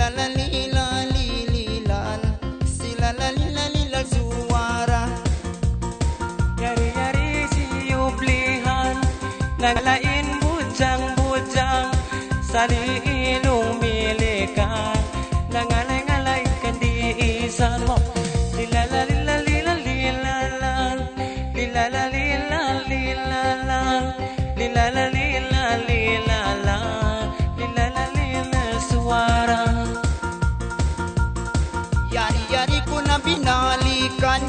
silalalilal, silalalilal suara. Yari-yari siublihan, naglain bujang-bujang, sali ilong milikan, nangalay-ngalay kandiisan mo. Lilalalilalilalal, lilalalilalilalal, lilalalilalilalal, lilalalilal suara. Yari-yari ko na binalikan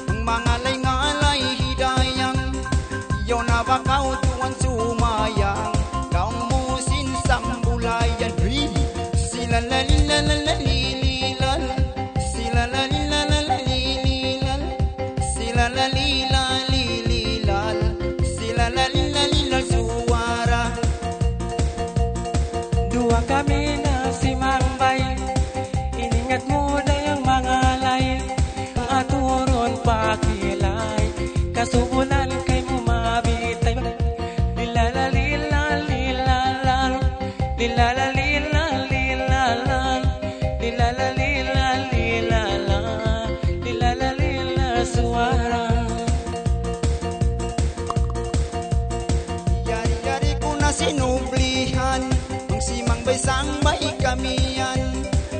ang mga ngalay hidayang. Yaw na bakaw tuwan sumayang, kaong musin sambulayan. Silalalilalalalilal, silalalilalalalilal, silalalilalilalilal, silalalilal suara. Dua kami na si Mambay, iningat mo na yung mga lay, ang aturon pakilay, kasubulan kay mo mabitay. Lilalalilalilalal, lilalalilalilalal, lilalalilalilalal, lilalalilal suara. Yari-yari ko na sinublihan ang simang bay kamiyan.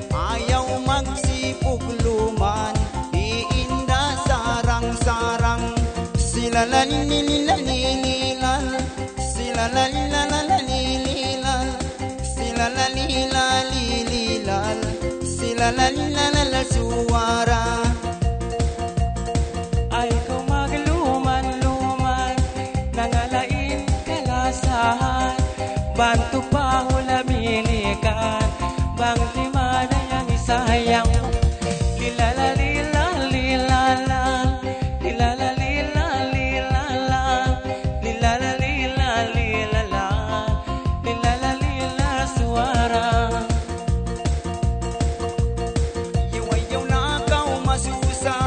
Ayaw magsipugluman, iinda sarang-sarang. Silalalilalilalilal, silalalilalalalilal, silalalilalilalilal, silalalilal suara. Ay kung magluman-luman, nangalain kalasahan, bantu pa hula milikan, bang lima na yang isayang. Lilalalilalilalal, lilalalilalilalal, lilalalilalilalal, lilalalilal suara. Yaw-yaw na kaw masusa,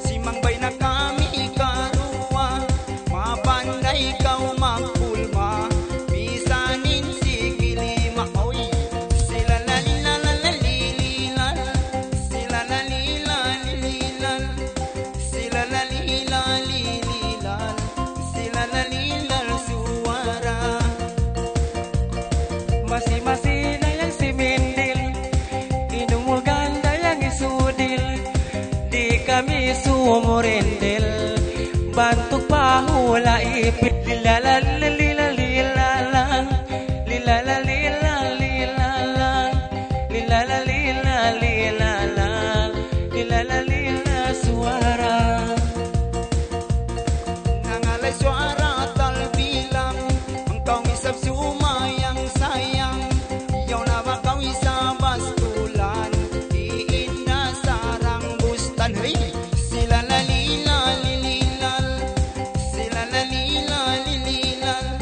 simang bay na kami karuwa, mapanday kaw magpulma, bisanin sigilima. Oy, silalalilalalalilal, silalalilalilalal, silalalilalilalal, silalalilal suara. Masi-masi na yang si Mindil, inumuganda yang isudil, di kami sumurindil, bantuk pahula ipit. Lilalalilalilalal, lilalalilalilalal, lilalalilalilalal, lilalalilal suara. Nangalay suara talbilang, ang kaw isap sumayang sayang. Yaw na bakaw isa bastulan, iinda sarang bustan. Hey! Silalalilalilalal, silalalilalilalal,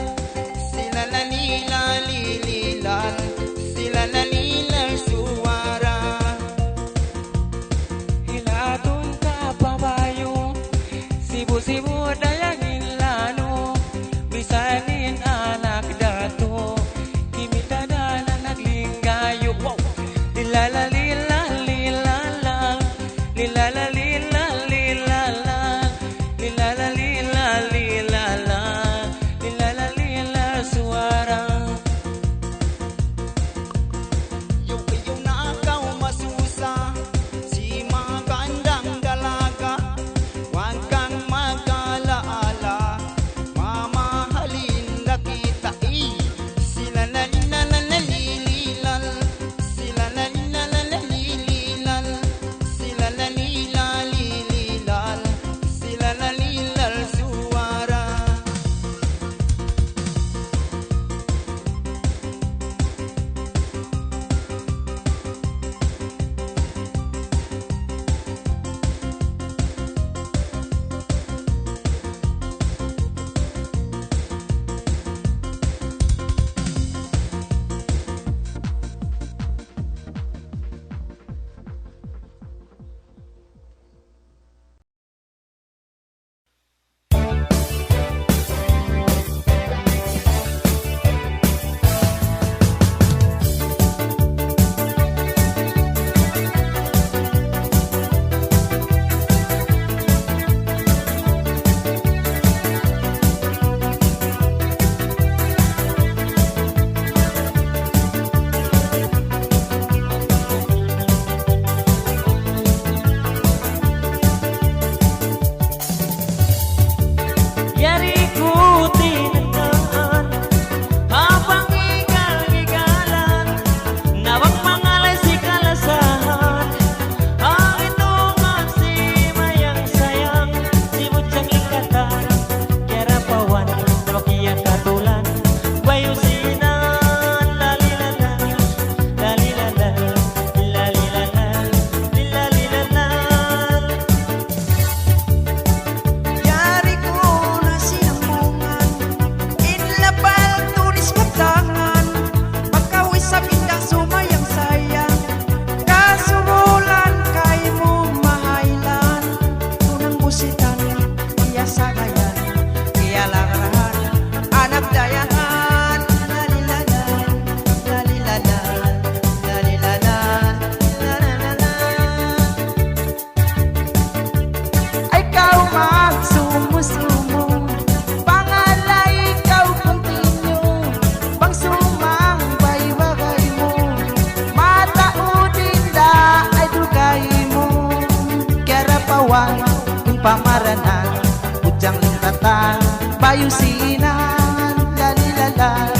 impamaranan, Ujang lingkatan, bayusinan, lalilalan,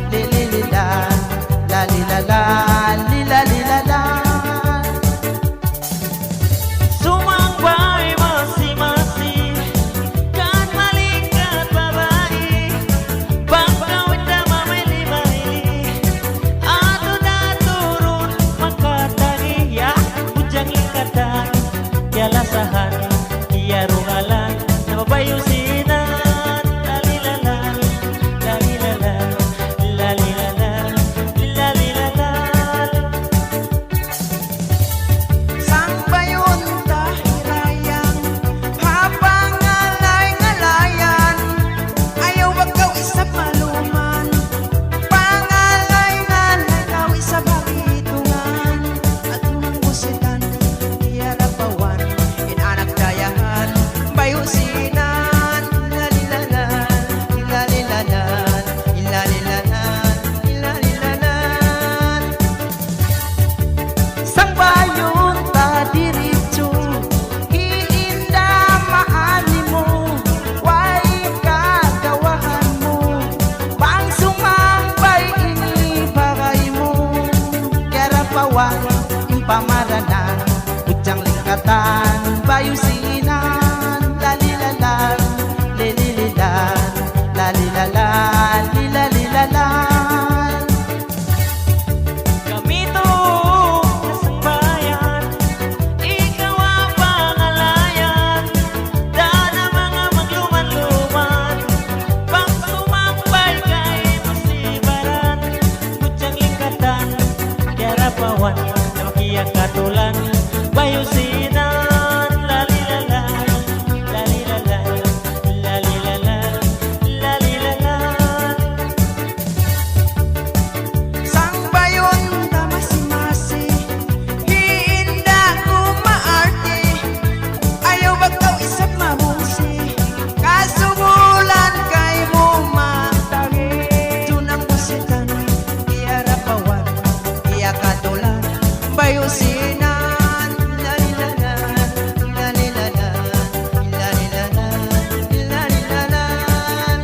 lilililan, lalilalan, lilalilalan. Sumambay masing-masing kan malingkat babae, pagkawit na mamili-mili, ato na turun magkataniya, ujang lingkatan, yalasahan, iyarungalan, na mabayusinan, lalilalan, lalilalan, lalilalan, lalilalan. Sang bayon tahirayang, habang ngalay-ngalayan, ayaw wagaw isap maluman, pangalay-ngalay daw isap hagitungan, at unang busitan, iyarapawan, inanak dayahan, bayusinan, lalilalan, ilalilalan, ilalilalan, ilalilalan. Sang bayon ta diritso, hiinda maani mo, way kagawahan mo, pang sumambay ini bagay mo, karapawan, impamaranan, ujang lingkatan, bayusinan, lalilalan, lilililan, lalilalan, lilalilalan. Kamito nasang bayan, ikaw ang pangalayan, dana mga magluman-luman, pang sumambay kay masibaran, kutsang lingkatan, karapawan, na makiyakatulan, bayusinan, lalilalan, lalilalan, lalilalan, lalilalan. Sang bayon ta masi-masi, hiinda ko maarte, ayaw wagaw isap mabusi, kasubulan kay mo matagi, tunang busitan, iyarapawan, iyakatulan, bayusinan, lalilalan, lalilalan, lalilalan, lalilalan.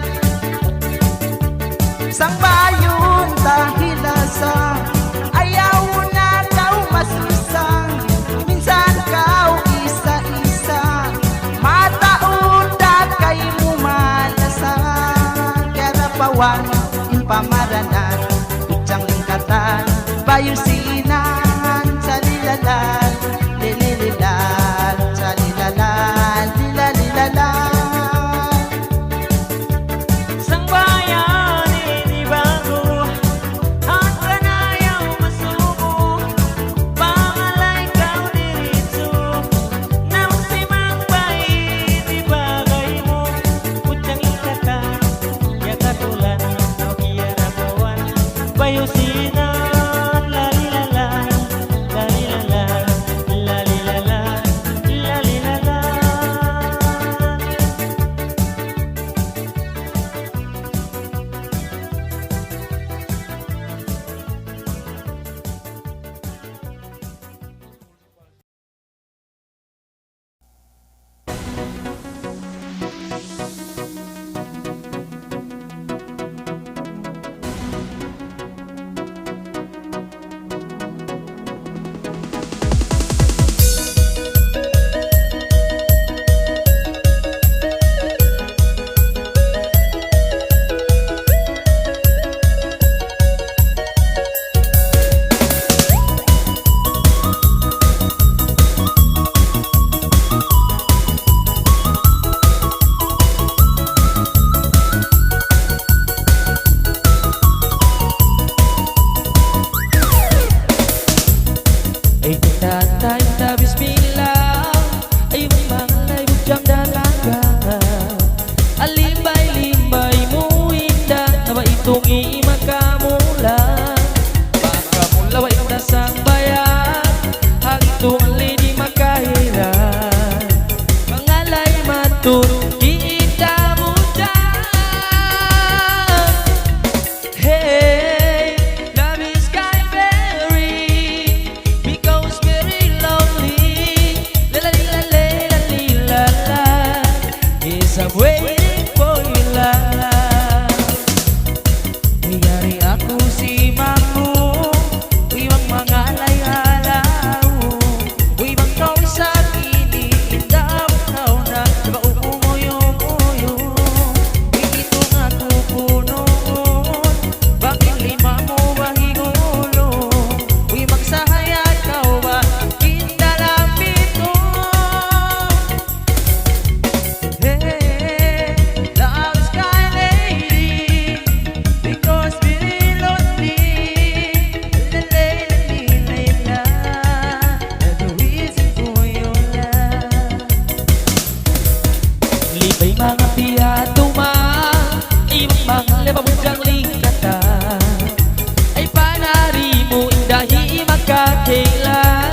Sang bayon tahilasa, ayaw na daw masusang, minsan kaw isa-isa, mataunda kay mo malasan, karapawan, impamaranan, ujang lingkatan, bayusinan, salilalan, lilililan, salilalan, lilalilalan. Sang bayan inibago, at kanayaw masuko, pangalay kau diritso, nang simambay ibagay mo, ujang lingkatan, yakatulan, no kiyarapawan, bayusinan, lalilalan, lalilalan, lalilalan, lalilalan. Ay tinatay bismillah, ay mangalay bujang dalaga, alimbay-limbay mo inda, na ba itong imakamula, makamula wa ita sang bayan, hangitong lady makahiran, mangalay matun, kita mo dyan. Hey, love is kind very, because very lonely. sadyang lingkatan ay panari mo indahi magkakailan.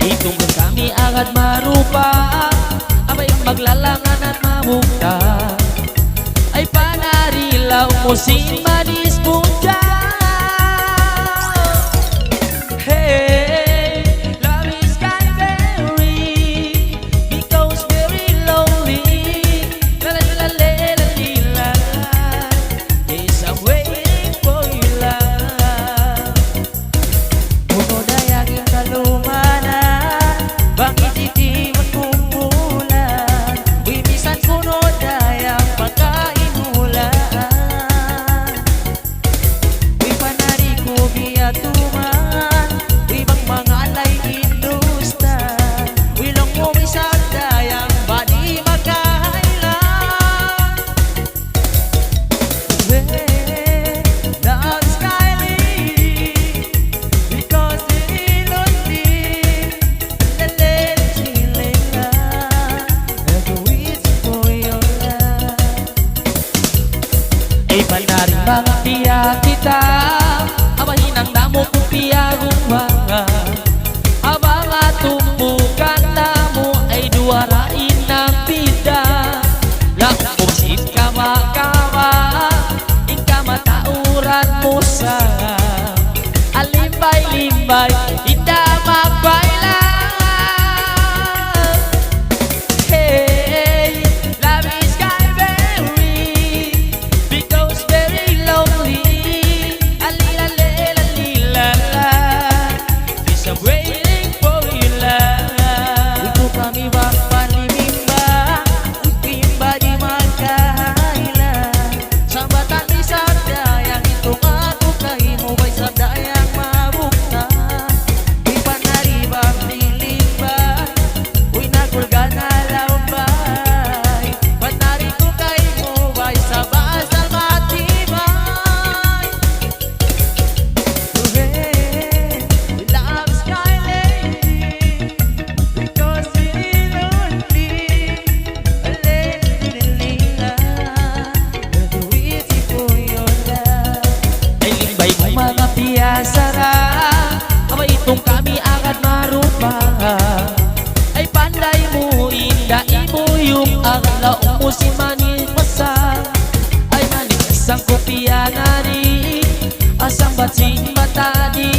Itong kami agad marupa abay maglalangan at mamukta ay panari law mo sin manis punta. Hey, love is kind very because very lonely. La la la la la la la. Yes, I'm waiting for you love. Puno dayang kalumanan, bakit hindi magkumulan? Uy, minsan puno dayang pagkaimulan. Uy, panari ko biyatuman, uy, bang mga alay inusta. Uy, lang mo minsan dayang bani magkahailan. Hey, love is kind lady because it's lonely. La la la la, I'll do it for your love. Ay panari mga piya kita, abahin ang damo kong piyagong mga. Habang atumbukan namo ay duwarain ng bida. Lako sin kama-kama, ingka matauran mo sa alimbay-limbay, inda magpailan. Hey, love is kind very because very lonely. Alila-lila-lila-la, yes, I'm waiting for you love. Ito kami magpalimimba, ikimba di magkahailan. Sa batan di sadayang itong ako kay mo bay sadayang mabukta. Ipanaribang nilibay, uy nagulga na lambay. Panari ko kay mo bay sa basa matibay. Hey, love is kind lady because it's lonely. Alila-lila, I'll do it for your love. Ay limbay mo mga piyasara, abay itong kami agad marupa. Ay panday mo, indai mo yung aglaw mo si manis masa. Ay manis ang kopiya na rin, asang batsing matadi.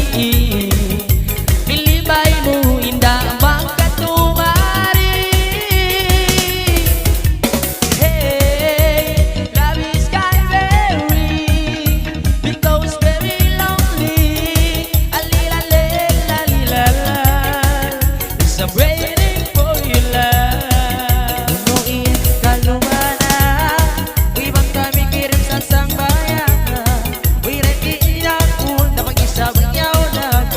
Pilibay mo, inda magkatumari. Hey, love is kind very because very lonely. Alila-lila-lila-la, yes, I'm waiting for you love. Punuin kalumanan, uy bang kami kirim sa sangbayan. Uy ready na kung napag-isabang yaw na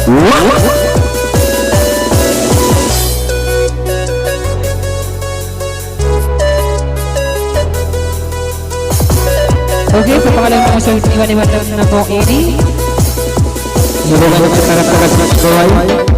Okay, papakalan mo sa iwan-iwan na po ini. Semoga berkat mas bawah.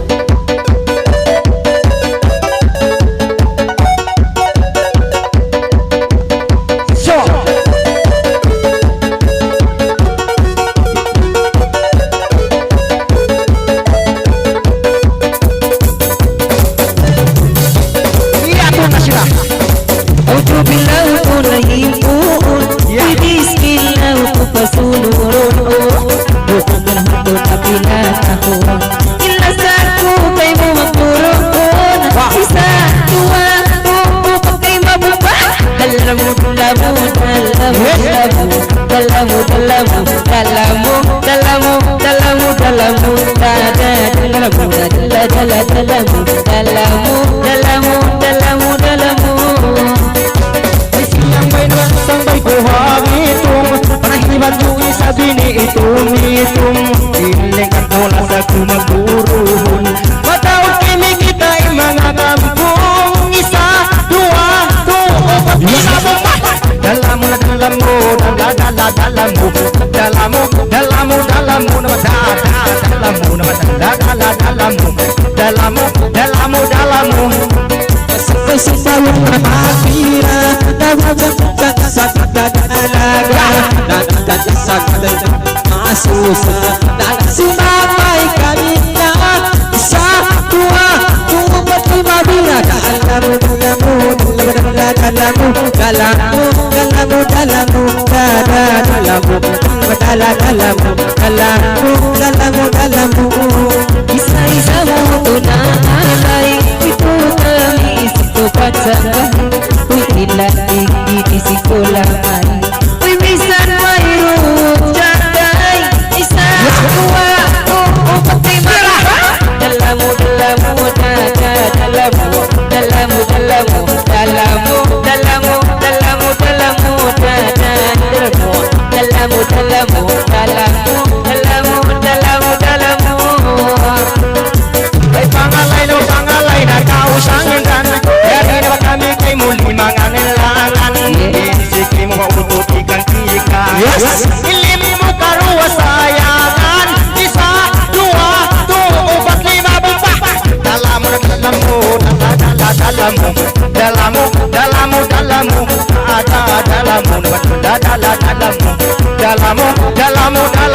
Dalamu